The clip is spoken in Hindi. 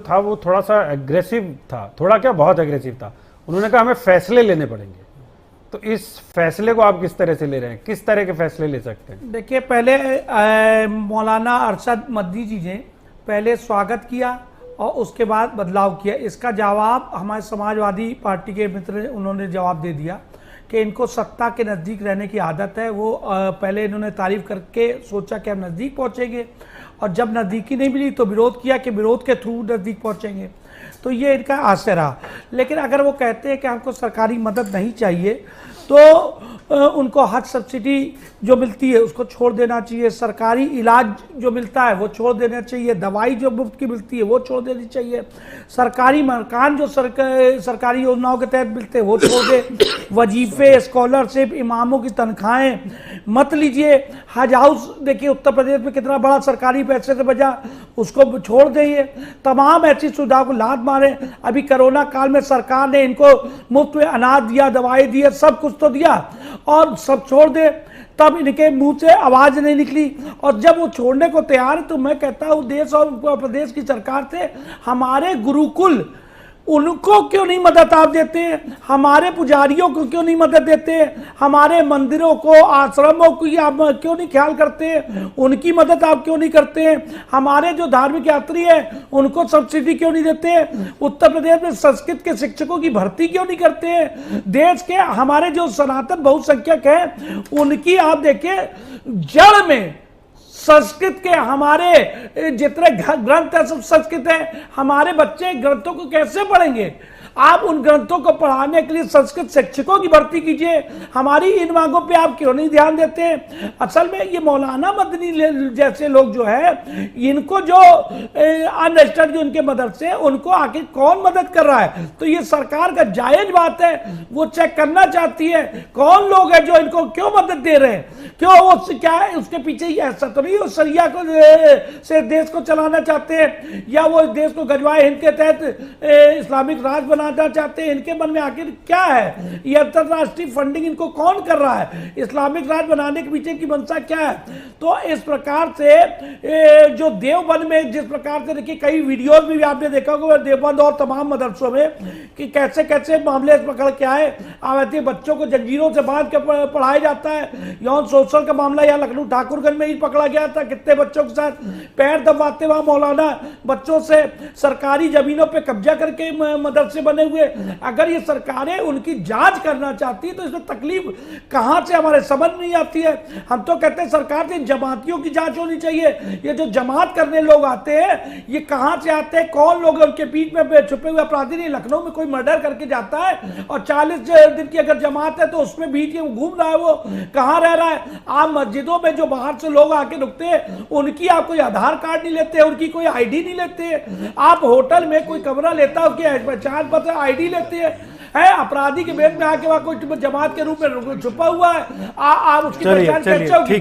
था वो थोड़ा सा एग्रेसिव था, थोड़ा क्या बहुत एग्रेसिव था। उन्होंने कहा हमें फैसले लेने पड़ेंगे। तो इस फैसले को आप किस तरह से ले रहे हैं, किस तरह के फैसले ले सकते हैं? देखिए, पहले मौलाना अरशद मदनी जी ने पहले स्वागत किया और उसके बाद बदलाव किया। इसका जवाब हमारे समाजवादी पार्टी के मित्र उन्होंने जवाब दे दिया कि इनको सत्ता के नज़दीक रहने की आदत है। वो पहले इन्होंने तारीफ करके सोचा कि हम नज़दीक पहुँचेंगे, और जब नज़दीकी नहीं मिली तो विरोध किया कि विरोध के थ्रू नज़दीक पहुँचेंगे। तो ये इनका आशय रहा। लेकिन अगर वो कहते हैं कि हमको सरकारी मदद नहीं चाहिए तो उनको हज सब्सिडी जो मिलती है उसको छोड़ देना चाहिए, सरकारी इलाज जो मिलता है वो छोड़ देना चाहिए, दवाई जो मुफ्त की मिलती है वो छोड़ देनी चाहिए, सरकारी मकान जो सरकारी योजनाओं के तहत मिलते हैं वो छोड़ दे, वजीफे, स्कॉलरशिप, इमामों की तनख्वाहें मत लीजिए, हज हाउस देखिए उत्तर प्रदेश में कितना बड़ा सरकारी पैसे से बजा, उसको छोड़ देंगे। तमाम ऐसी सुविधाओं को लात मारे। अभी कोरोना काल में सरकार ने इनको मुफ्त में अनाज दिया, दवाई दी, सब कुछ तो दिया, और सब छोड़ दे। तब इनके मुंह से आवाज नहीं निकली, और जब वो छोड़ने को तैयार है तो मैं कहता हूं देश और प्रदेश की सरकार से, हमारे गुरुकुल उनको क्यों नहीं मदद आप देते हैं, हमारे पुजारियों को क्यों नहीं मदद देते, हमारे मंदिरों को, आश्रमों की आप क्यों नहीं ख्याल करते, उनकी मदद आप क्यों नहीं करते, हमारे जो धार्मिक यात्री हैं उनको सब्सिडी क्यों नहीं देते, उत्तर प्रदेश में संस्कृत के शिक्षकों की भर्ती क्यों नहीं करते, देश के हमारे जो सनातन बहुसंख्यक हैं उनकी आप देखिए जड़ में संस्कृत के हमारे जितने ग्रंथ है सब संस्कृत है, हमारे बच्चे ग्रंथों को कैसे पढ़ेंगे? आप उन ग्रंथों को पढ़ाने के लिए संस्कृत शिक्षकों की भर्ती कीजिए। हमारी इन मांगों पे आप क्यों नहीं ध्यान देते? असल में ये मौलाना मदनी जैसे लोग जो है, इनको जो अनरजिस्टर्ड जो इनके मदरसे, उनको आखिर कौन मदद कर रहा है? तो ये सरकार का जायज बात है, वो चेक करना चाहती है कौन लोग हैं जो इनको क्यों मदद दे रहे हैं, क्यों वो क्या है उसके पीछे। ऐसा तो नहीं वो सरिया को से देश को चलाना चाहते हैं, या वो देश को गजवाए हिंद के तहत इस्लामिक राज बनाना चाहते हैं। इनके मन में आखिर क्या है? ये अंतरराष्ट्रीय फंडिंग इनको कौन कर रहा है? इस्लामिक राज बनाने के पीछे की मंशा क्या है? तो इस प्रकार से जो देवबंद में जिस प्रकार से देखिए, कई वीडियोस भी आपने देखा होगा देवबंद और तमाम मदरसों में कि कैसे कैसे मामले पकड़ के आए, आवाती बच्चों को जंजीरों से बांध के पढ़ाया जाता है। यौन शोषण का मामला यहाँ लखनऊ ठाकुरगंज में ही पकड़ा गया था, कितने बच्चों के साथ पैर दबाते हुआ मौलाना बच्चों से सरकारी जमीनों पर कब्जा करके मदरसे बने हुए। अगर ये सरकारें उनकी जांच करना चाहती है तो इसमें तकलीफ कहां से हमारे समझ नहीं आती है। हम तो कहते हैं सरकार से जमातियों की जांच होनी चाहिए। ये जो जमात करने लोग आते हैं ये कहां से आते हैं, कौन लोग उनके बीच में छुपे हुए अपराधी नहीं। लखनऊ में कोई मर्डर करके जाता है और 40 दिन की अगर जमात है तो उसमें बीच में घूम रहा है, वो कहां रह रहा है? आप मस्जिदों में जो बाहर से लोग आके रुकते हैं उनकी आप कोई आधार कार्ड नहीं लेते, उनकी कोई ID नहीं लेते। आप होटल में कोई कमरा लेता है उसकी पहचान पत्र ID लेते हैं। अपराधी के भेद में आके वहां कोई जमात के रूप में छुपा हुआ है, आप उसकी पहचान कैसे होगी?